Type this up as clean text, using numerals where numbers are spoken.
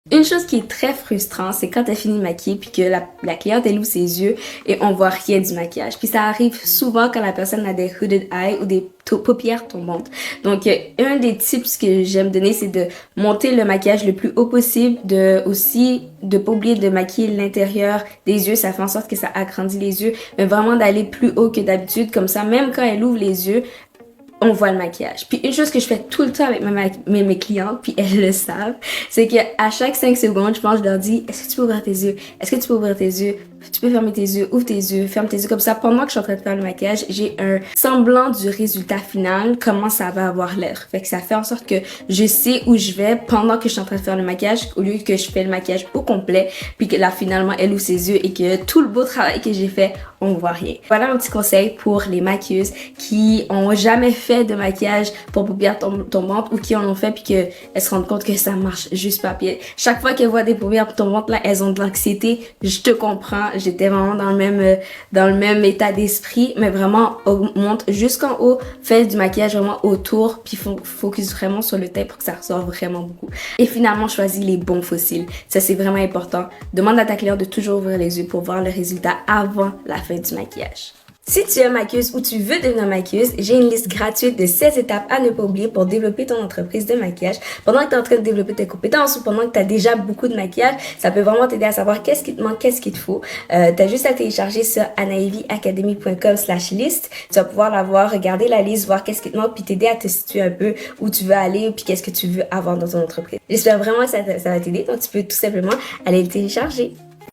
Une chose qui est très frustrante, c'est quand t'as fini de maquiller puis que la cliente elle ouvre ses yeux et on voit rien du maquillage. Puis ça arrive souvent quand la personne a des hooded eyes ou des paupières tombantes. Donc un des tips que j'aime donner, c'est de monter le maquillage le plus haut possible, de pas oublier de maquiller l'intérieur des yeux, ça fait en sorte que ça agrandit les yeux, mais vraiment d'aller plus haut que d'habitude, comme ça même quand elle ouvre les yeux, on voit le maquillage. Puis une chose que je fais tout le temps avec mes clientes, puis elles le savent, c'est que à chaque 5 secondes, je leur dis, est-ce que tu peux ouvrir tes yeux? Est-ce que tu peux ouvrir tes yeux? Tu peux fermer tes yeux, ouvre tes yeux, ferme tes yeux. Comme ça, pendant que je suis en train de faire le maquillage, j'ai un semblant du résultat final, comment ça va avoir l'air. Fait que ça fait en sorte que je sais où je vais pendant que je suis en train de faire le maquillage, au lieu que je fais le maquillage au complet, puis que là, finalement, elle ouvre ses yeux et que tout le beau travail que j'ai fait, on voit rien. Voilà un petit conseil pour les maquilleuses qui ont jamais fait de maquillage pour paupières tombantes ou qui en ont fait puis qu'elles se rendent compte que ça marche juste pas. Puis chaque fois qu'elles voient des paupières tombantes là, elles ont de l'anxiété. Je te comprends. J'étais vraiment dans le même état d'esprit, mais vraiment monte jusqu'en haut, fais du maquillage vraiment autour puis focus vraiment sur le teint pour que ça ressort vraiment beaucoup. Et finalement, choisis les bons fossiles. Ça c'est vraiment important. Demande à ta cliente de toujours ouvrir les yeux pour voir le résultat avant la fin du maquillage. Si tu es maquilleuse ou tu veux devenir maquilleuse, j'ai une liste gratuite de 16 étapes à ne pas oublier pour développer ton entreprise de maquillage. Pendant que tu es en train de développer tes compétences ou pendant que tu as déjà beaucoup de maquillage, ça peut vraiment t'aider à savoir qu'est-ce qui te manque, qu'est-ce qu'il te faut. Tu as juste à télécharger sur anaiviacademy.com/liste. Tu vas pouvoir la voir, regarder la liste, voir qu'est-ce qui te manque puis t'aider à te situer un peu où tu veux aller puis qu'est-ce que tu veux avoir dans ton entreprise. J'espère vraiment que ça va t'aider, donc tu peux tout simplement aller le télécharger.